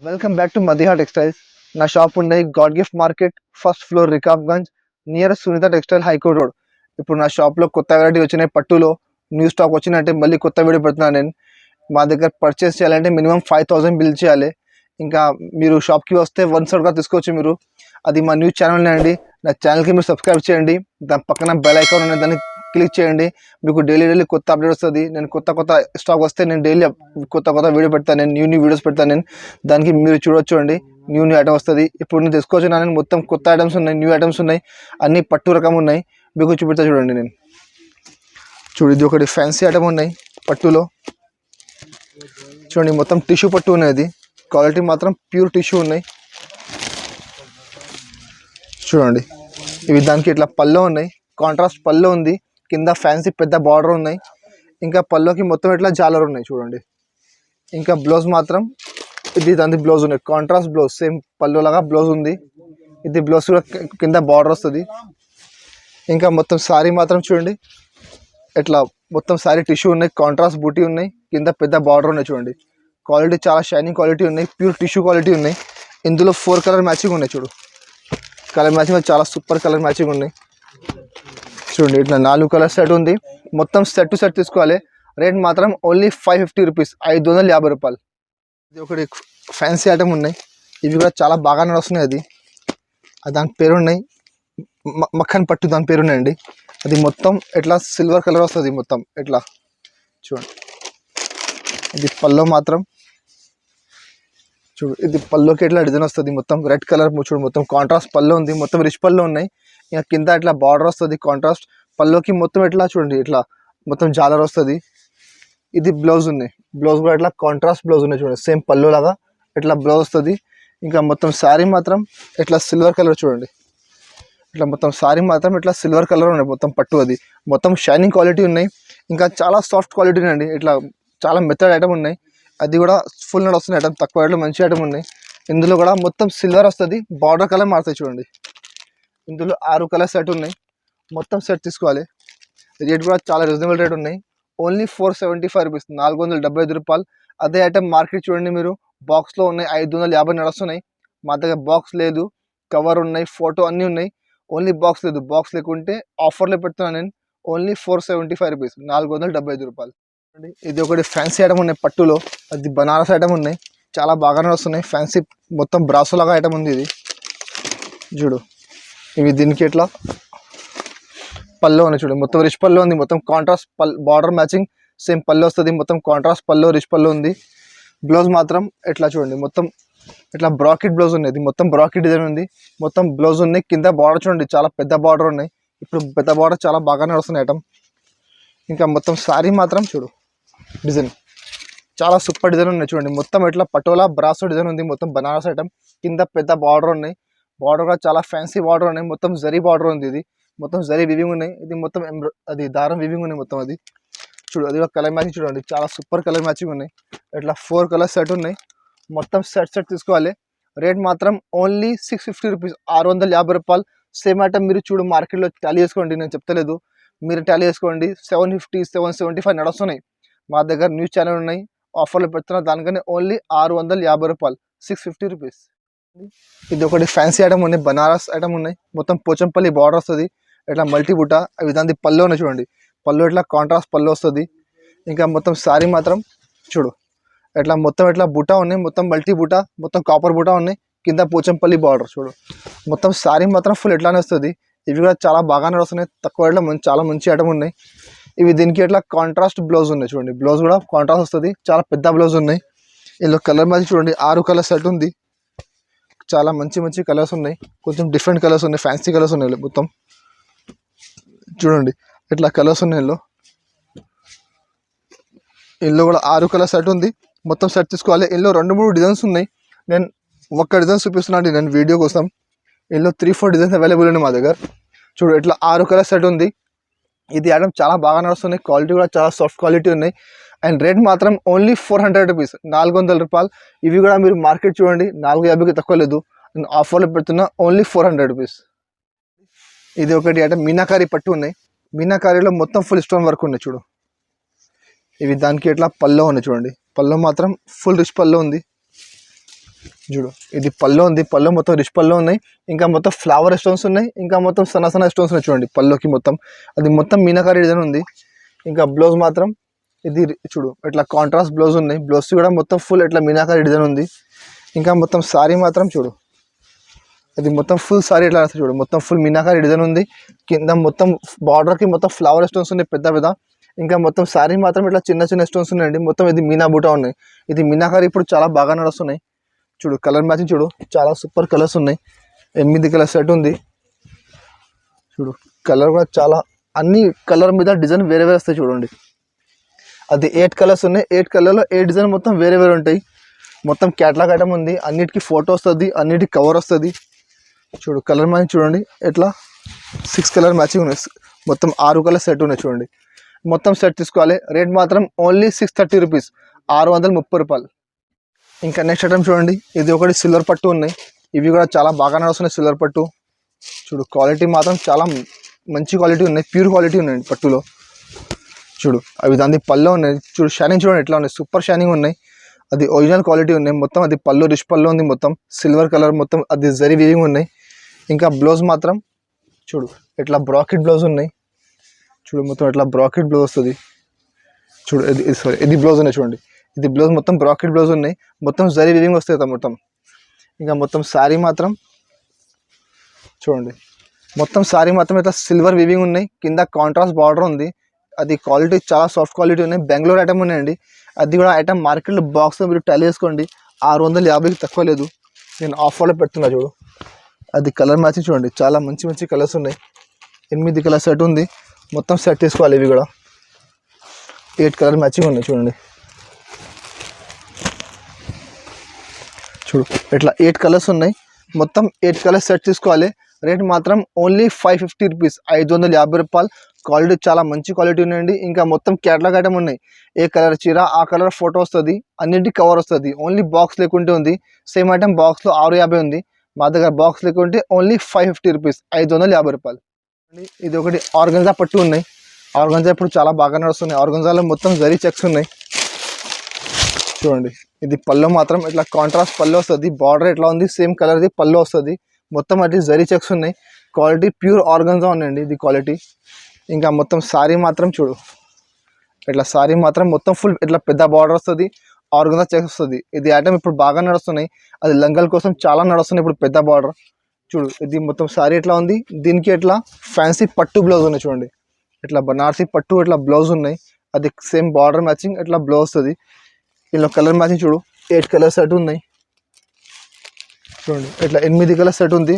Welcome back to Madiha textiles. నా shop ఉన్నది God gift market, first floor, Rikabganj, near Sunitha textile, high court road. ఇప్పుడు నా షాప్లో కొత్త వెరైటీ వచ్చినాయి. పట్టులో న్యూ స్టాక్ వచ్చినట్టే మళ్ళీ కొత్త వీడియో పెడుతున్నాను నేను. మా దగ్గర పర్చేస్ చేయాలంటే మినిమం 5000 బిల్ చేయాలి. ఇంకా మీరు షాప్కి వస్తే వన్ సైడ్గా తీసుకోవచ్చు మీరు. అది మా న్యూస్ ఛానల్ అండి. నా ఛానల్కి మీరు సబ్స్క్రైబ్ చేయండి. దాని పక్కన బెల్ ఐకాన్ ఉన్నది, దాన్ని క్లిక్ చేయండి. మీకు డైలీ కొత్త అప్డేట్ వస్తుంది. నేను కొత్త స్టాక్ వస్తే నేను డైలీ కొత్త వీడియో పెడతాను. నేను న్యూ వీడియోస్ పెడతాను. నేను దానికి మీరు చూడొచ్చు అండి. న్యూ ఐటమ్ వస్తుంది. ఇప్పుడు నేను తీసుకోవచ్చు. నేను మొత్తం కొత్త ఐటమ్స్ ఉన్నాయి, న్యూ ఐటమ్స్ ఉన్నాయి, అన్ని పట్టు రకం ఉన్నాయి. మీకు చూపెడతా చూడండి. నేను ఇది ఒకటి ఫ్యాన్సీ ఐటమ్ ఉన్నాయి పట్టులో. చూడండి, మొత్తం టిష్యూ పట్టు ఉన్నది. క్వాలిటీ మాత్రం ప్యూర్ టిష్యూ ఉన్నాయి. చూడండి, ఇవి దానికి ఇట్లా పళ్ళు ఉన్నాయి, కాంట్రాస్ట్ పళ్ళు ఉంది. కింద ఫ్యాన్సీ పెద్ద బార్డర్ ఉన్నాయి. ఇంకా పళ్ళుకి మొత్తం ఇట్లా జాలర్ ఉన్నాయి చూడండి. ఇంకా బ్లౌజ్ మాత్రం ఇది దాని బ్లౌజ్ ఉన్నాయి, కాంట్రాస్ట్ బ్లౌజ్, సేమ్ పళ్ళు లాగా బ్లౌజ్ ఉంది. ఇది బ్లౌజ్ కూడా కింద బార్డర్ వస్తుంది. ఇంకా మొత్తం శారీ మాత్రం చూడండి, ఇట్లా మొత్తం శారీ టిష్యూ ఉన్నాయి, కాంట్రాస్ట్ బూటీ ఉన్నాయి, కింద పెద్ద బార్డర్ ఉన్నాయి. చూడండి, క్వాలిటీ చాలా షైనింగ్ క్వాలిటీ ఉన్నాయి, ప్యూర్ టిష్యూ క్వాలిటీ ఉన్నాయి. ఇందులో 4 కలర్ మ్యాచింగ్ ఉన్నాయి. చూడు, కలర్ మ్యాచింగ్ చాలా సూపర్ కలర్ మ్యాచింగ్ ఉన్నాయి. చూడండి, ఇట్లా 4 కలర్ సెట్ ఉంది. మొత్తం సెట్ టు సెట్ తీసుకోవాలి. రేట్ మాత్రం ఓన్లీ 550 రూపీస్, 550 రూపాయలు. ఇది ఒకటి ఫ్యాన్సీ ఐటమ్ ఉన్నాయి. ఇవి కూడా చాలా బాగా నడుస్తున్నాయి. అది దాని పేరు ఉన్నాయి, మక్కన్ పట్టు దాని పేరు ఉన్నాయండి. అది మొత్తం ఇట్లా సిల్వర్ కలర్ వస్తుంది. మొత్తం ఇట్లా చూడండి. ఇది పల్లో మాత్రం చూడు, ఇది పల్లోకి ఇట్లా డిజైన్ వస్తుంది. మొత్తం రెడ్ కలర్ చూడు, మొత్తం కాంట్రాస్ట్ పల్లో ఉంది. మొత్తం రిచ్ పల్లో ఉన్నాయి. ఇంకా కింద ఇట్లా బార్డర్ వస్తుంది కాంట్రాస్ట్ పల్లోకి. మొత్తం ఇట్లా చూడండి, ఇట్లా మొత్తం జాలర్ వస్తుంది. ఇది బ్లౌజ్ ఉన్నాయి. బ్లౌజ్ కూడా ఇట్లా కాంట్రాస్ట్ బ్లౌజ్ ఉన్నాయి. చూడండి, సేమ్ పళ్ళు లాగా ఇట్లా బ్లౌజ్ వస్తుంది. ఇంకా మొత్తం శారీ మాత్రం ఇట్లా సిల్వర్ కలర్ చూడండి. ఇట్లా మొత్తం శారీ మాత్రం ఇట్లా సిల్వర్ కలర్ ఉన్నాయి. మొత్తం పట్టు అది మొత్తం షైనింగ్ క్వాలిటీ ఉన్నాయి. ఇంకా చాలా సాఫ్ట్ క్వాలిటీ ఉన్నాయండి. ఇట్లా చాలా మెథడ్ ఐటమ్ ఉన్నాయి. అది కూడా ఫుల్ నడు వస్తుంది ఐటమ్, తక్కువ రేట్లో మంచి ఐటమ్ ఉన్నాయి. ఇందులో కూడా మొత్తం సిల్వర్ వస్తుంది, బార్డర్ కలర్ మారుతాయి. చూడండి, ఇందులో 6 కలర్ సెట్ ఉన్నాయి. మొత్తం సెట్ తీసుకోవాలి. రేట్ కూడా చాలా రీజనబుల్ రేట్ ఉన్నాయి. ఓన్లీ 475 రూపీస్, 475 రూపాయలు. అదే ఐటమ్ మార్కెట్ చూడండి మీరు, బాక్స్లో ఉన్నాయి 550 నడుస్తున్నాయి. మా దగ్గర బాక్స్ లేదు, కవర్ ఉన్నాయి, ఫోటో అన్నీ ఉన్నాయి. ఓన్లీ బాక్స్ లేదు. బాక్స్ లేకుంటే ఆఫర్లో పెడుతున్నాను నేను. ఓన్లీ 475 రూపీస్, 475 రూపాయలు. ఇది ఒకటి ఫ్యాన్సీ ఐటమ్ ఉన్నాయి పట్టులో. అది బనారస్ ఐటమ్ ఉన్నాయి, చాలా బాగానే వస్తున్నాయి. ఫ్యాన్సీ మొత్తం బ్రాసో లాగా ఐటమ్ ఉంది. ఇది చూడు, ఇవి దీనికి ఎట్లా పళ్ళు ఉన్నాయి. చూడు, మొత్తం రిచ్ పళ్ళు ఉంది. మొత్తం కాంట్రాస్ట్ బార్డర్ మ్యాచింగ్ సేమ్ పళ్ళు వస్తుంది. మొత్తం కాంట్రాస్ట్ పళ్ళు, రిచ్ పళ్ళు ఉంది. బ్లౌజ్ మాత్రం ఎట్లా చూడండి, మొత్తం ఇట్లా బ్రాకెట్ బ్లౌజ్ ఉంది. ఇది మొత్తం బ్రాకెట్ డిజైన్ ఉంది. మొత్తం బ్లౌజ్ ఉన్నాయి. కింద బార్డర్ చూడండి, చాలా పెద్ద బార్డర్ ఉన్నాయి. ఇప్పుడు పెద్ద బార్డర్ చాలా బాగానే వస్తున్నాయి ఐటమ్. ఇంకా మొత్తం శారీ మాత్రం చూడు, డిజైన్ చాలా సూపర్ డిజైన్ ఉన్నాయి. చూడండి, మొత్తం ఇట్లా పటోలా బ్రాసో డిజైన్ ఉంది. మొత్తం బనారస్ ఐటమ్, కింద పెద్ద బార్డర్ ఉన్నాయి. బార్డర్ కూడా చాలా ఫ్యాన్సీ బార్డర్ ఉన్నాయి. మొత్తం జరీ బార్డర్ ఉంది. ఇది మొత్తం జరీ వివింగ్ ఉన్నాయి. ఇది మొత్తం అది దారం వివింగ్ ఉన్నాయి. మొత్తం అది చూడు, అది ఒక కలర్ మ్యాచింగ్ చూడండి, చాలా సూపర్ కలర్ మ్యాచింగ్ ఉన్నాయి. ఇట్లా 4 కలర్ సెట్ ఉన్నాయి. మొత్తం సెట్ తీసుకోవాలి. రేట్ మాత్రం ఓన్లీ 650 రూపీస్, 650 రూపాయలు. సేమ్ ఐటమ్ మీరు చూడు, మార్కెట్లో టాలీ చేసుకోండి, నేను చెప్తలేదు, మీరు టాలీ చేసుకోండి. 750, 775 నడుస్తున్నాయి. మా దగ్గర న్యూస్ ఛానల్ ఉన్నాయి, ఆఫర్లు పెడుతున్నా. దానికనే ఓన్లీ 650 రూపాయలు, 650 రూపీస్. ఇది ఒకటి ఫ్యాన్సీ ఐటమ్ ఉన్నాయి, బనారస్ ఐటమ్ ఉన్నాయి. మొత్తం పోచంపల్లి బార్డర్ వస్తుంది. ఇట్లా మల్టీ బుట్ట అవి దాని పళ్ళు ఉన్నాయి. చూడండి, పళ్ళు ఇట్లా కాంట్రాస్ట్ పళ్ళు వస్తుంది. ఇంకా మొత్తం శారీ మాత్రం చూడు, ఇట్లా మొత్తం ఇట్లా బుట్ట ఉన్నాయి. మొత్తం మల్టీ బుట్ట, మొత్తం కాపర్ బుట్ట ఉన్నాయి. కింద పోచంపల్లి బార్డర్ చూడు, మొత్తం శారీ మాత్రం ఫుల్ ఎట్లానే వస్తుంది. ఇవి కూడా చాలా బాగానే వస్తున్నాయి, తక్కువ రేట్లో చాలా మంచి ఐటమ్ ఉన్నాయి ఇవి. దీనికి ఎట్లా కాంట్రాస్ట్ బ్లౌజ్ ఉన్నాయి చూడండి, బ్లౌజ్ కూడా కాంట్రాస్ట్ వస్తుంది, చాలా పెద్ద బ్లౌజ్ ఉన్నాయి. ఇందులో కలర్ మ్యాచింగ్ చూడండి, 6 కలర్ సెట్ ఉంది, చాలా మంచి మంచి కలర్స్ ఉన్నాయి, కొంచెం డిఫరెంట్ కలర్స్ ఉన్నాయి, ఫ్యాన్సీ కలర్స్ ఉన్నాయి. మొత్తం చూడండి ఇట్లా కలర్స్ ఉన్నాయి. ఇందులో కూడా 6 కలర్ సెట్ ఉంది, మొత్తం సెట్ తీసుకోవాలి. ఇందులో 2-3 డిజైన్స్ ఉన్నాయి, నేను ఒక్క డిజైన్ చూపిస్తున్నాను నేను వీడియో కోసం. ఇందులో 3-4 డిజైన్స్ అవైలబుల్ ఉన్నాయి మా దగ్గర. చూడు ఇట్లా 6 కలర్ సెట్ ఉంది. ఇది ఐటమ్ చాలా బాగా నడుస్తుంది, క్వాలిటీ కూడా చాలా సాఫ్ట్ క్వాలిటీ ఉన్నాయి. అండ్ రేట్ మాత్రం ఓన్లీ 400 రూపీస్, 400 రూపాయలు. ఇవి కూడా మీరు మార్కెట్ చూడండి 450కి తక్కువ లేదు, నేను ఆఫర్లో పెడుతున్నా ఓన్లీ 400 రూపీస్. ఇది ఒకటి ఐటమ్ మీనాకారి పట్టు ఉన్నాయి, మీనాకారిలో మొత్తం ఫుల్ స్టోన్ వర్క్ ఉన్నాయి చూడు. ఇవి దానికి ఎట్లా పల్లో ఉన్నాయి చూడండి, పల్లో మాత్రం ఫుల్ రిచ్ పల్లో ఉంది చూడు. ఇది పల్లో ఉంది, పల్లో మొత్తం రిచ్ పల్లో ఉన్నాయి, ఇంకా మొత్తం ఫ్లవర్ స్టోన్స్ ఉన్నాయి, ఇంకా మొత్తం సన్న స్టోన్స్ ఉన్నాయి చూడండి పల్లోకి మొత్తం. అది మొత్తం మీనాకారి డిజైన్ ఉంది. ఇంకా బ్లౌజ్ మాత్రం ఇది చూడు ఇట్లా కాంట్రాస్ట్ బ్లౌజ్ ఉన్నాయి, బ్లౌజ్ కూడా మొత్తం ఫుల్ ఇట్లా మీనాకారి డిజైన్ ఉంది. ఇంకా మొత్తం శారీ మాత్రం చూడు, అది మొత్తం ఫుల్ శారీ ఎట్లా చూడు, మొత్తం ఫుల్ మీనాకారి డిజైన్ ఉంది. కింద మొత్తం బార్డర్కి మొత్తం ఫ్లవర్ స్టోన్స్ ఉన్నాయి పెద్ద పెద్ద. ఇంకా మొత్తం శారీ మాత్రం ఇట్లా చిన్న స్టోన్స్ ఉన్నాయండి. మొత్తం ఇది మీనా బూటా ఉన్నాయి, ఇది మీనాకారి ఇప్పుడు చాలా బాగా నడుస్తున్నాయి చూడు. కలర్ మ్యాచింగ్ చూడు, చాలా సూపర్ కలర్స్ ఉన్నాయి. 8 కలర్ సెట్ ఉంది చూడు. కలర్ కూడా చాలా అన్ని కలర్ మీద డిజైన్ వేరే వేరే వస్తాయి చూడండి. అది 8 కలర్స్ ఉన్నాయి, 8 కలర్లో 8 డిజైన్ మొత్తం వేరే వేరే ఉంటాయి. మొత్తం క్యాటలాగ్ ఐటమ్ ఉంది, అన్నిటికీ ఫోటో వస్తుంది, అన్నిటికీ కవర్ వస్తుంది చూడు. కలర్ మ్యాచింగ్ చూడండి ఇట్లా 6 కలర్ మ్యాచింగ్ ఉన్నాయి, మొత్తం 6 కలర్ సెట్ ఉన్నాయి చూడండి. మొత్తం సెట్ తీసుకోవాలి. రేట్ మాత్రం ఓన్లీ 630 రూపీస్, 630 రూపాయలు. ఇంకా నెక్స్ట్ ఐటమ్ చూడండి, ఇది ఒకటి సిల్వర్ పట్టు ఉన్నాయి. ఇవి కూడా చాలా బాగా నడుస్తున్నాయి సిల్వర్ పట్టు చూడు. క్వాలిటీ మాత్రం చాలా మంచి క్వాలిటీ ఉన్నాయి, ప్యూర్ క్వాలిటీ ఉన్నాయండి పట్టులో చూడు. అవి దాని పళ్ళు ఉన్నాయి చూడు, షైనింగ్ చూడండి ఎట్లా ఉన్నాయి, సూపర్ షైనింగ్ ఉన్నాయి. అది ఒరిజినల్ క్వాలిటీ ఉన్నాయి మొత్తం. అది పళ్ళు రిచ్ పళ్ళు ఉంది, మొత్తం సిల్వర్ కలర్, మొత్తం అది జరీ వీవింగ్ ఉన్నాయి. ఇంకా బ్లౌజ్ మాత్రం చూడు ఇట్లా బ్రాకెట్ బ్లౌజ్ ఉన్నాయి చూడు, మొత్తం ఇట్లా బ్రాకెట్ బ్లౌజ్ వస్తుంది చూడు. ఇది బ్లౌజ్ ఉన్నాయి చూడండి, ఇది బ్లౌజ్ మొత్తం బ్రాకెట్ బ్లౌజ్ ఉన్నాయి, మొత్తం జరీ వీవింగ్ వస్తుంది మొత్తం. ఇంకా మొత్తం శారీ మాత్రం చూడండి, మొత్తం శారీ మాత్రం ఇట్లా సిల్వర్ వీవింగ్ ఉన్నాయి, కింద కాంట్రాస్ట్ బార్డర్ ఉంది. అది క్వాలిటీ చాలా సాఫ్ట్ క్వాలిటీ ఉన్నాయి, బెంగళూరు ఐటమ్ ఉన్నాయండి. అది కూడా ఐటమ్ మార్కెట్లో బాక్స్లో మీరు టాలీ చేసుకోండి, 650కి తక్కువ లేదు, నేను ఆఫర్లో పెడుతున్నా చూడు. అది కలర్ మ్యాచింగ్ చూడండి, చాలా మంచి మంచి కలర్స్ ఉన్నాయి. 8 కలర్ సెట్ ఉంది, మొత్తం సెట్ తీసుకోవాలి. ఇవి కూడా 8 కలర్ మ్యాచింగ్ ఉన్నాయి చూడండి. చూడు ఇట్లా 8 కలర్స్ ఉన్నాయి, మొత్తం 8 కలర్స్ సెట్ తీసుకోవాలి. రేట్ మాత్రం ఓన్లీ 550 రూపీస్, 550 రూపాయలు. క్వాలిటీ చాలా మంచి క్వాలిటీ ఉన్నాయండి. ఇంకా మొత్తం క్యాటలాగ్ ఐటమ్ ఉన్నాయి, ఏ కలర్ చీర ఆ కలర్ ఫోటో వస్తుంది, అన్నింటికి కవర్ వస్తుంది. ఓన్లీ బాక్స్ లేకుంటే ఉంది, సేమ్ ఐటమ్ బాక్స్లో 650 ఉంది, మా దగ్గర బాక్స్ లేకుంటే ఓన్లీ 550 రూపీస్, 550 రూపాయలు. ఇది ఒకటి ఆర్గంజా పట్టు ఉన్నాయి, ఆర్గంజా ఇప్పుడు చాలా బాగా నడుస్తున్నాయి. ఆర్గంజాలో మొత్తం జరీ చెక్స్ ఉన్నాయి చూడండి. ఇది పళ్ళు మాత్రం ఇట్లా కాంట్రాస్ట్ పళ్ళు వస్తుంది, బార్డర్ ఎట్లా ఉంది సేమ్ కలర్ది పళ్ళు వస్తుంది, మొత్తం అది జరీ చెక్స్ ఉన్నాయి. క్వాలిటీ ప్యూర్ ఆర్గంజా ఉన్నాయండి ఇది క్వాలిటీ. ఇంకా మొత్తం శారీ మాత్రం చూడు ఇట్లా, శారీ మాత్రం మొత్తం ఫుల్ ఇట్లా పెద్ద బార్డర్ వస్తుంది, ఆర్గంజా చెక్స్ వస్తుంది. ఇది ఐటమ్ ఇప్పుడు బాగా నడుస్తున్నాయి, అది లంగల్ కోసం చాలా నడుస్తున్నాయి ఇప్పుడు పెద్ద బార్డర్ చూడు. ఇది మొత్తం శారీ ఎట్లా ఉంది, దీనికి ఎట్లా ఫ్యాన్సీ పట్టు బ్లౌజ్ ఉన్నాయి చూడండి, ఇట్లా బనారసీ పట్టు ఇట్లా బ్లౌజ్ ఉన్నాయి. అది సేమ్ బార్డర్ మ్యాచింగ్ ఇట్లా బ్లౌజ్ వస్తుంది. ఇందులో కలర్ మ్యాచింగ్ చూడు, 8 కలర్ సెట్ ఉన్నాయి చూడండి. ఇట్లా 8 కలర్ సెట్ ఉంది,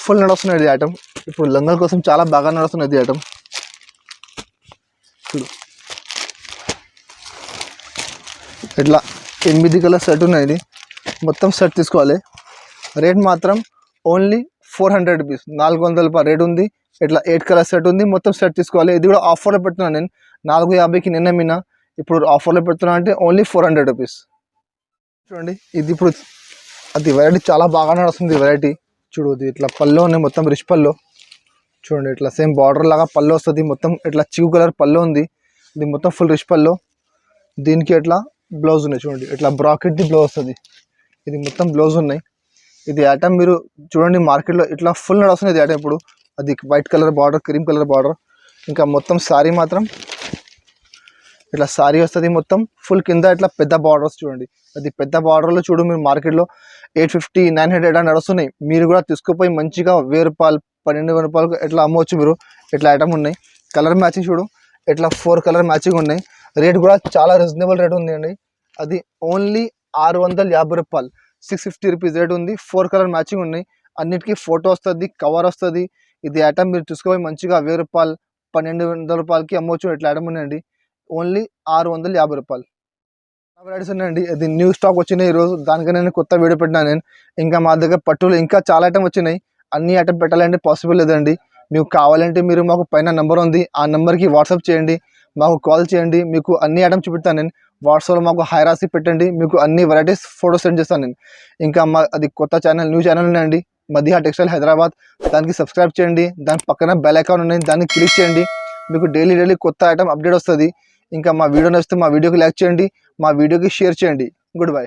ఫుల్ నడుస్తున్నాయి ఇది ఐటమ్. ఇప్పుడు లంగల్ కోసం చాలా బాగా నడుస్తున్నాయి ఇది ఐటమ్ చూడు. ఇట్లా 8 కలర్ సెట్ ఉన్నాయి, ఇది మొత్తం సెట్ తీసుకోవాలి. రేట్ మాత్రం ఓన్లీ 400 రూపీస్, 400 రూపాయలు రేట్ ఉంది. ఇట్లా 8 కలర్ సెట్ ఉంది, మొత్తం సెట్ తీసుకోవాలి. ఇది కూడా ఆఫర్లో పెడుతున్నాను నేను, 450కి నిన్న మీనా, ఇప్పుడు ఆఫర్లో పెడుతున్నా అంటే ఓన్లీ 400 రూపీస్ చూడండి. ఇది ఇప్పుడు అది వెరైటీ చాలా బాగా నడుస్తుంది వెరైటీ చూడు. ఇది ఇట్లా పళ్ళు ఉన్నాయి, మొత్తం రిచ్ పళ్ళు చూడండి. ఇట్లా సేమ్ బార్డర్ లాగా పళ్ళు వస్తుంది, మొత్తం ఇట్లా చివు కలర్ పళ్ళు ఉంది. ఇది మొత్తం ఫుల్ రిచ్ పళ్ళు, దీనికి ఇట్లా బ్లౌజ్ ఉన్నాయి చూడండి, ఇట్లా బ్రాకెట్ది బ్లౌజ్ వస్తుంది. ఇది మొత్తం బ్లౌజ్ ఉన్నాయి. ఇది ఐటమ్ మీరు చూడండి మార్కెట్లో ఇట్లా ఫుల్ నడుస్తుంది ఇది ఐటమ్ ఇప్పుడు. అది white colour border, cream colour border. ఇంకా మొత్తం శారీ మాత్రం ఇట్లా శారీ వస్తుంది, మొత్తం ఫుల్ కింద ఇట్లా పెద్ద బార్డర్స్ చూడండి. అది పెద్ద బార్డర్లో చూడు మీరు మార్కెట్లో 850 900 అని నడుస్తున్నాయి. మీరు కూడా తీసుకుపోయి మంచిగా 1000 రూపాయలు 1200 రూపాయలకు ఎట్లా అమ్మవచ్చు. మీరు ఇట్లా ఐటమ్ ఉన్నాయి. కలర్ మ్యాచింగ్ చూడు, ఇట్లా 4 కలర్ మ్యాచింగ్ ఉన్నాయి. రేట్ కూడా చాలా రీజనబుల్ రేట్ ఉంది అండి. అది ఓన్లీ 650 రూపాయలు, 650 రూపీస్ రేట్ ఉంది. 4 కలర్ మ్యాచింగ్ ఉన్నాయి. అన్నిటికీ ఫోటో వస్తుంది, కవర్ వస్తుంది. ఇది ఐటమ్ మీరు తీసుకుపోయి మంచిగా 1000 రూపాయలు 1200 రూపాయలకి అమ్మవచ్చు. ఇట్లా ఐటమ్ ఉన్నాయండి. ఓన్లీ 650 రూపాయలు. వెరైటీస్ ఉన్నాయండి. అది న్యూ స్టాక్ వచ్చినాయి ఈరోజు, దానికని నేను కొత్త వీడియో పెట్టినాను నేను. ఇంకా మా దగ్గర పట్టులు ఇంకా చాలా ఐటమ్ వచ్చినాయి. అన్ని ఐటమ్ పెట్టాలంటే పాసిబుల్ లేదండి. మీకు కావాలంటే మీరు మాకు పైన నెంబర్ ఉంది, ఆ నెంబర్కి వాట్సాప్ చేయండి, మాకు కాల్ చేయండి. మీకు అన్ని ఐటమ్ చూపిస్తాను నేను. వాట్సాప్లో మాకు హై రాసి పెట్టండి, మీకు అన్ని వెరైటీస్ ఫోటో సెండ్ చేస్తాను నేను. ఇంకా అది కొత్త ఛానల్, న్యూ ఛానల్ ఉన్నాయండి, మదీహా టెక్స్టైల్ హైదరాబాద్. దానికి సబ్స్క్రైబ్ చేయండి. దాని పక్కన బెల్ ఐకాన్ ఉన్నాయి, దాన్ని క్లిక్ చేయండి. మీకు డైలీ కొత్త ఐటమ్ అప్డేట్ వస్తుంది. ఇంకా మా వీడియో నచ్చితే మా వీడియోకి లైక్ చేయండి, మా వీడియోకి షేర్ చేయండి. Good bye.